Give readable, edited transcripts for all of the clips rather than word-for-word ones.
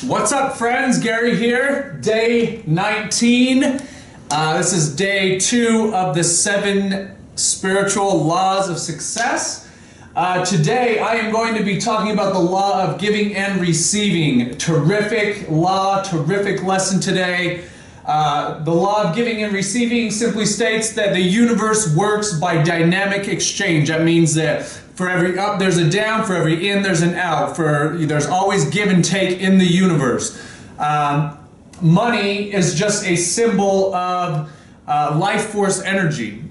What's up, friends? Gary here, day 19. This is day 2 of the 7 spiritual laws of success. Today I am going to be talking about the law of giving and receiving. Terrific law, terrific lesson today. The law of giving and receiving simply states that the universe works by dynamic exchange. That means that for every up there's a down, for every in there's an out. There's always give and take in the universe. Money is just a symbol of life force energy.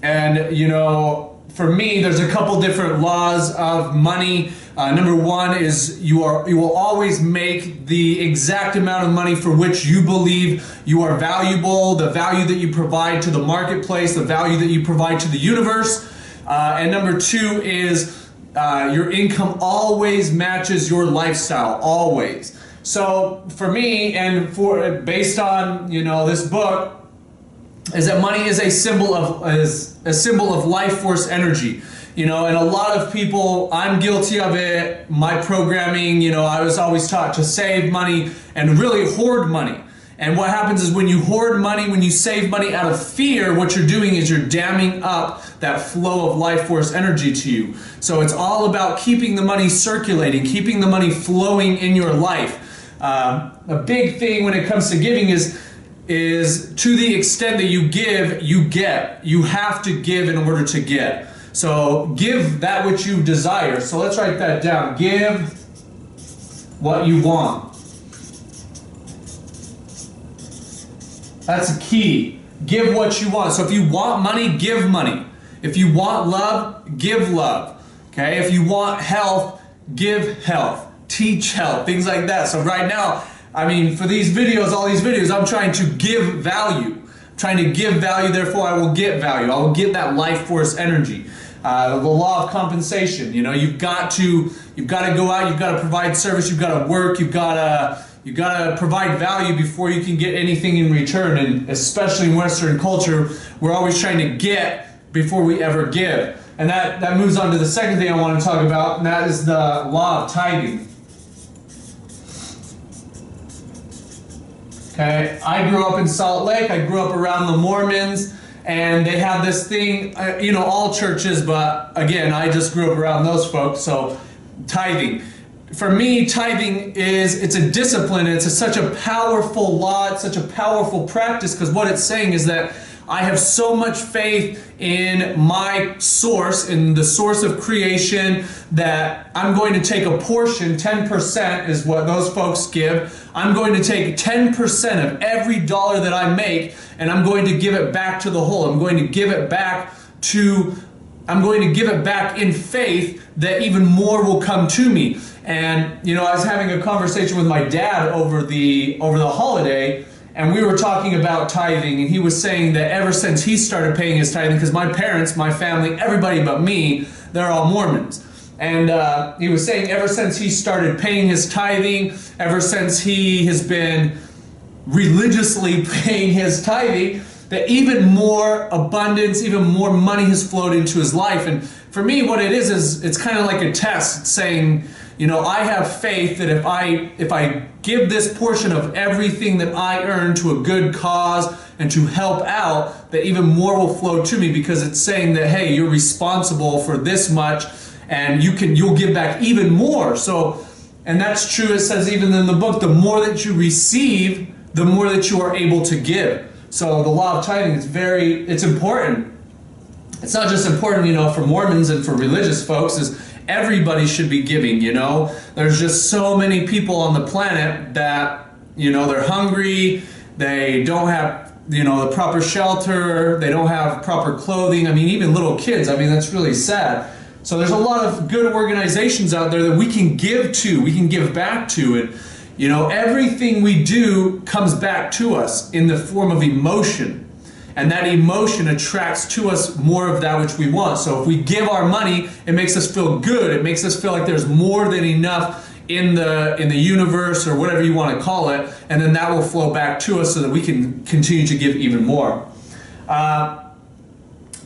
And you know, for me, there's a couple different laws of money. Number one is you will always make the exact amount of money for which you believe you are valuable, the value that you provide to the marketplace, the value that you provide to the universe. And number 2 is your income always matches your lifestyle, always. So for me, and based on this book, is that money is a symbol of life force energy. And a lot of people, I'm guilty of it. My programming, I was always taught to save money and really hoard money. And what happens is when you hoard money, when you save money out of fear, what you're doing is you're damming up that flow of life force energy to you. So it's all about keeping the money circulating, keeping the money flowing in your life. A big thing when it comes to giving is to the extent that you give, you get. You have to give in order to get. So give that which you desire. So let's write that down. Give what you want. That's a key. Give what you want. So if you want money, give money. If you want love, give love. Okay? If you want health, give health. Teach health. Things like that. So right now, for these videos, all these videos, I'm trying to give value. I'm trying to give value, therefore I will get value. I will get that life force energy. The law of compensation. You've got to go out, you've got to provide service, you've got to work, you've got to provide value before you can get anything in return. And especially in Western culture, we're always trying to get before we ever give. And that moves on to the second thing I want to talk about, and that is the law of tithing. Okay, I grew up in Salt Lake. I grew up around the Mormons, and they have this thing, all churches, but again, I just grew up around those folks. So tithing. For me, tithing it's a discipline. It's such a powerful law. It's such a powerful practice, because what it's saying is that I have so much faith in my source, in the source of creation, that I'm going to take a portion, 10% is what those folks give. I'm going to take 10% of every dollar that I make, and I'm going to give it back to the whole. I'm going to give it back in faith that even more will come to me. And I was having a conversation with my dad over the holiday, and we were talking about tithing, and he was saying that ever since he started paying his tithing, because my parents, my family, everybody but me, they're all Mormons. And he was saying ever since he started paying his tithing, ever since he has been religiously paying his tithing, that even more abundance, even more money has flowed into his life. And for me, what it is it's kind of like a test. It's saying, I have faith that if I give this portion of everything that I earn to a good cause and to help out, that even more will flow to me, because it's saying that, hey, you're responsible for this much, and you'll give back even more. So, and that's true. It says even in the book, the more that you receive, the more that you are able to give. So the law of tithing it's important. It's not just important, for Mormons and for religious folks, is everybody should be giving, There's just so many people on the planet that, they're hungry, they don't have, the proper shelter, they don't have proper clothing. Even little kids, that's really sad. So there's a lot of good organizations out there that we can give to, we can give back to. And, everything we do comes back to us in the form of emotion. And that emotion attracts to us more of that which we want. So if we give our money, it makes us feel good. It makes us feel like there's more than enough in the universe, or whatever you want to call it. And then that will flow back to us so that we can continue to give even more.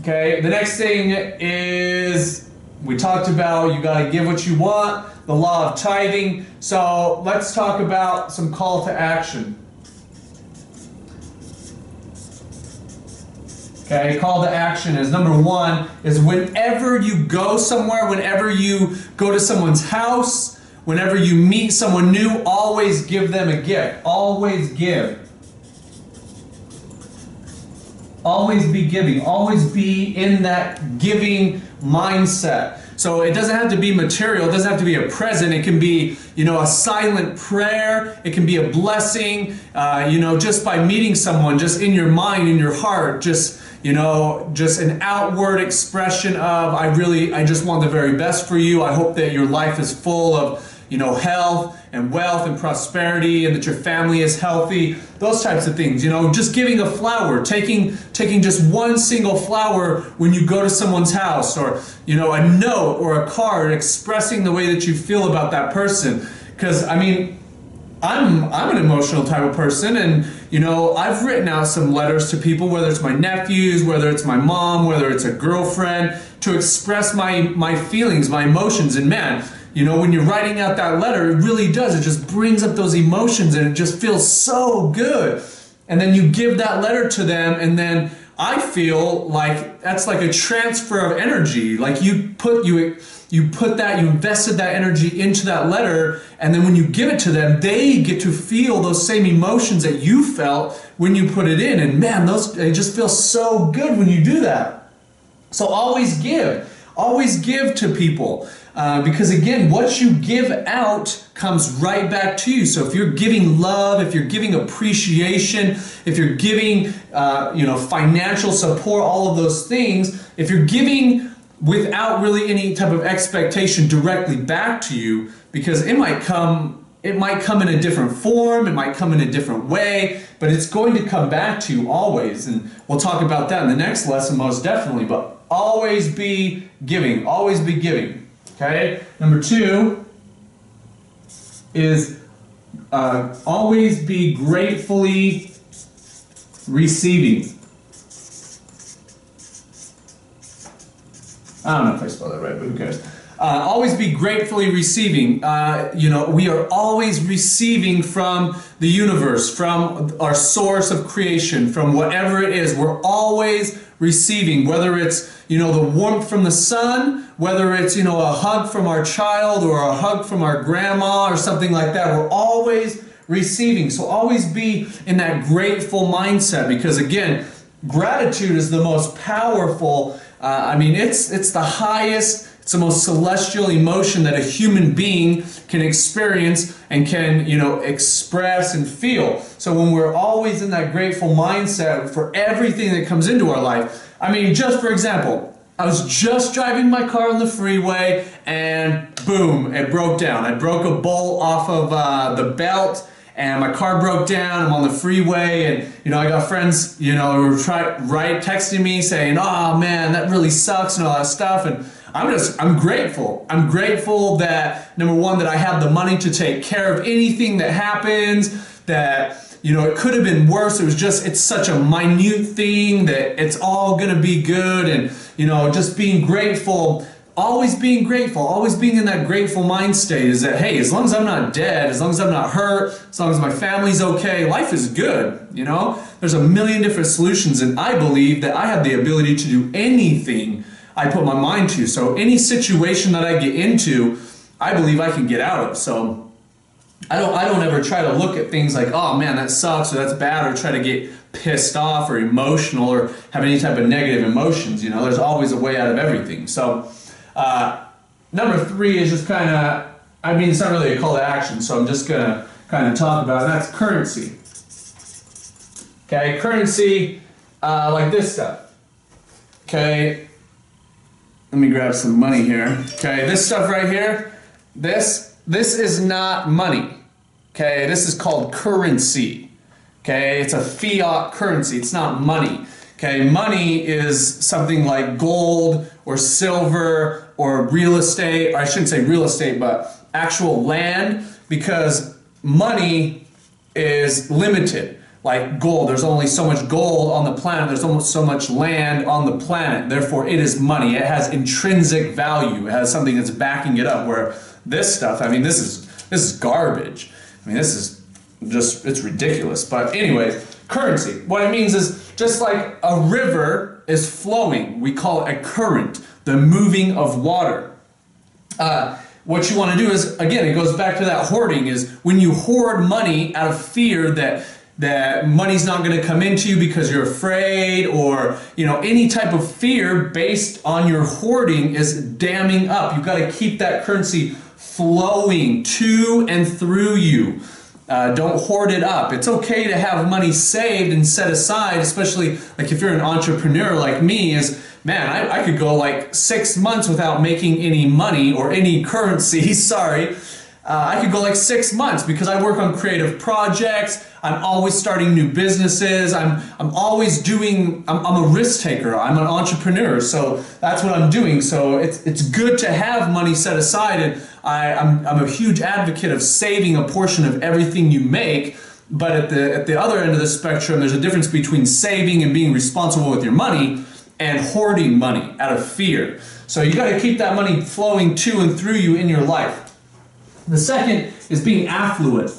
Okay, the next thing is We talked about you got to give what you want, the law of tithing. So let's talk about some call to action. Okay, call to action is number one, is whenever you go somewhere, whenever you go to someone's house, whenever you meet someone new, always give them a gift. Always give. Always be giving. Always be in that giving mindset. So it doesn't have to be material. It doesn't have to be a present. It can be, a silent prayer. It can be a blessing, just by meeting someone, just in your mind, in your heart, just an outward expression of, I just want the very best for you. I hope that your life is full of, health and wealth and prosperity, and that your family is healthy. Those types of things, just giving a flower, taking just one single flower when you go to someone's house, or, a note or a card expressing the way that you feel about that person. Because, I'm an emotional type of person, and I've written out some letters to people, whether it's my nephews, whether it's my mom, whether it's a girlfriend, to express my feelings, my emotions. And man, when you're writing out that letter, it really does. It just brings up those emotions, and it just feels so good. And then you give that letter to them, and then I feel like that's like a transfer of energy. Like you invested that energy into that letter, and then when you give it to them, they get to feel those same emotions that you felt when you put it in. And man, they just feel so good when you do that. So always give to people. Because again, what you give out comes right back to you. So if you're giving love, if you're giving appreciation, if you're giving, financial support, all of those things, if you're giving without really any type of expectation directly back to you, because it might come in a different form, it might come in a different way, but it's going to come back to you always. And we'll talk about that in the next lesson, most definitely. But always be giving. Always be giving. Okay? Number two is always be gratefully receiving. I don't know if I spelled that right, but who cares? Always be gratefully receiving. We are always receiving from the universe, from our source of creation, from whatever it is. We're always receiving, whether it's, the warmth from the sun, whether it's, a hug from our child or a hug from our grandma or something like that. We're always receiving. So always be in that grateful mindset, because again, gratitude is the most powerful. It's the highest, it's the most celestial emotion that a human being can experience and can, express and feel. So when we're always in that grateful mindset for everything that comes into our life, just for example, I was just driving my car on the freeway and boom, it broke down. I broke a bolt off of the belt, and my car broke down. I'm on the freeway, and I got friends, who were texting me saying, "Oh man, that really sucks," and all that stuff. And I'm grateful. I'm grateful that, number one, that I have the money to take care of anything that happens, that it could have been worse. It's such a minute thing that it's all going to be good. And, just being grateful, always being grateful, always being in that grateful mind state is that, hey, as long as I'm not dead, as long as I'm not hurt, as long as my family's okay, life is good. There's a million different solutions, and I believe that I have the ability to do anything I put my mind to. So any situation that I get into, I believe I can get out of. So I don't ever try to look at things like, oh man, that sucks or that's bad, or try to get pissed off or emotional or have any type of negative emotions. There's always a way out of everything. So number three is just kind of, it's not really a call to action, so I'm just going to kind of talk about it, and that's currency. Okay, currency, like this stuff. Okay, let me grab some money here. Okay, this stuff right here, this is not money. Okay, this is called currency. Okay, it's a fiat currency. It's not money. Okay, money is something like gold or silver or real estate. Or I shouldn't say real estate, but actual land, because money is limited. like gold. There's only so much gold on the planet. There's almost so much land on the planet. Therefore, it is money. It has intrinsic value. It has something that's backing it up. Where this stuff, I mean, this is garbage. I mean, this is just, it's ridiculous. But anyways, currency. What it means is just like a river is flowing. We call it a current, the moving of water. What you want to do is, again, it goes back to that hoarding, is when you hoard money out of fear that money's not going to come into you because you're afraid, or any type of fear based on your hoarding is damming up. You've got to keep that currency flowing to and through you. Don't hoard it up. It's okay to have money saved and set aside, especially like if you're an entrepreneur like me. Man, I could go like 6 months without making any money or any currency, sorry. I could go like 6 months because I work on creative projects. I'm always starting new businesses. I'm always doing, I'm a risk taker. I'm an entrepreneur. So that's what I'm doing. So it's good to have money set aside. And I'm a huge advocate of saving a portion of everything you make. But at the other end of the spectrum, there's a difference between saving and being responsible with your money and hoarding money out of fear. So you got to keep that money flowing to and through you in your life. The second is being affluent.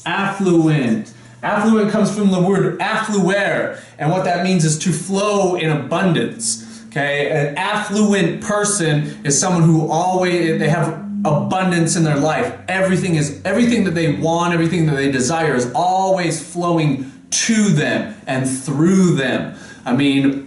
Affluent. Affluent comes from the word affluere, and what that means is to flow in abundance. Okay, an affluent person is someone who they have abundance in their life. Everything that they want, everything that they desire is always flowing to them and through them. I mean,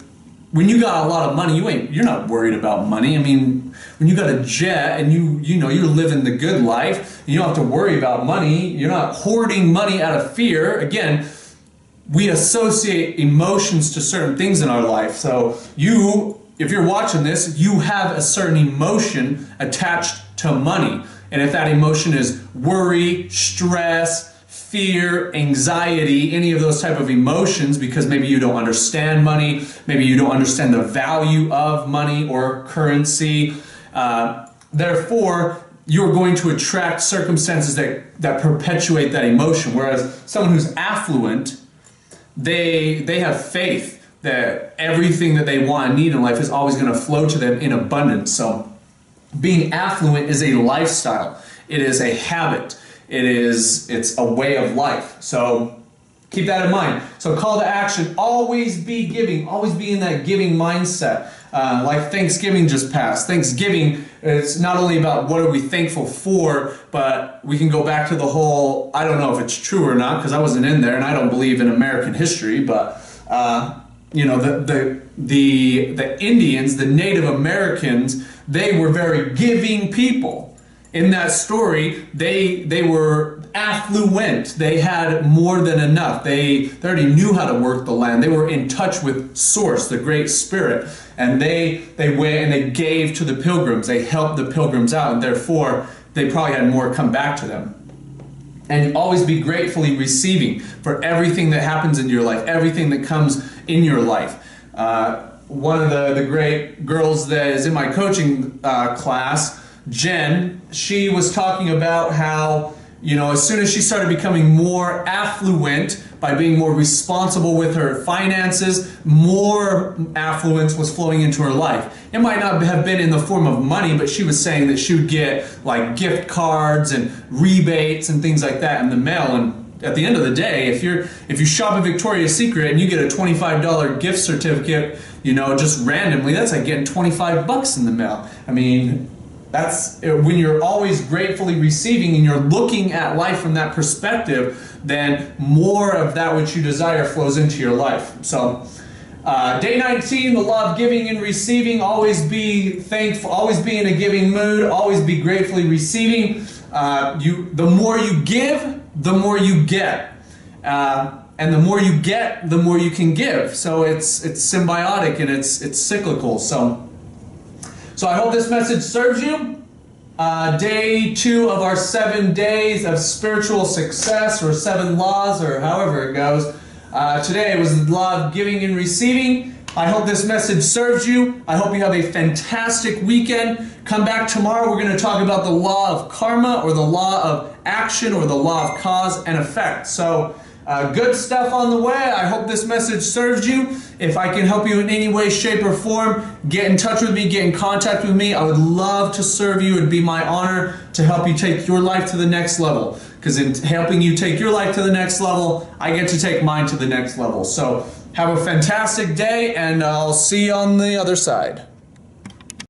when you got a lot of money, you're not worried about money. I mean, when you got a jet and you're living the good life, you don't have to worry about money. You're not hoarding money out of fear. Again, we associate emotions to certain things in our life. So if you're watching this, you have a certain emotion attached to money. And if that emotion is worry, stress, fear, anxiety, any of those type of emotions, because maybe you don't understand money, maybe you don't understand the value of money or currency, therefore you're going to attract circumstances that perpetuate that emotion. Whereas someone who's affluent, they have faith that everything that they want and need in life is always going to flow to them in abundance. So being affluent is a lifestyle. It is a habit. It's a way of life. So keep that in mind. So call to action, always be giving, always be in that giving mindset. Like Thanksgiving just passed. Thanksgiving, it's not only about what are we thankful for, but we can go back to the whole, I don't know if it's true or not because I wasn't in there and I don't believe in American history, but the Indians, the Native Americans, they were very giving people. In that story, they were affluent. They had more than enough. They already knew how to work the land. They were in touch with Source, the Great Spirit. And they went and they gave to the pilgrims. They helped the pilgrims out, and therefore they probably had more come back to them. And always be gratefully receiving for everything that happens in your life, everything that comes in your life. One of the great girls that is in my coaching class, Jen, she was talking about how, as soon as she started becoming more affluent by being more responsible with her finances, more affluence was flowing into her life. It might not have been in the form of money, but she was saying that she would get like gift cards and rebates and things like that in the mail. And at the end of the day, if you shop at Victoria's Secret and you get a $25 gift certificate, just randomly, that's like getting $25 in the mail. I mean, that's when you're always gratefully receiving and you're looking at life from that perspective, then more of that which you desire flows into your life. So day 19, the law of giving and receiving. Always be thankful, always be in a giving mood, always be gratefully receiving. The more you give, the more you get. And the more you get, the more you can give. So it's symbiotic and it's cyclical. So I hope this message serves you. Day 2 of our 7 days of spiritual success, or 7 laws, or however it goes. Today was the law of giving and receiving. I hope this message serves you. I hope you have a fantastic weekend. Come back tomorrow. We're going to talk about the law of karma, or the law of action, or the law of cause and effect. So Good stuff on the way. I hope this message serves you. If I can help you in any way, shape, or form, get in touch with me, get in contact with me. I would love to serve you. It'd be my honor to help you take your life to the next level. Because in helping you take your life to the next level, I get to take mine to the next level. So have a fantastic day, and I'll see you on the other side.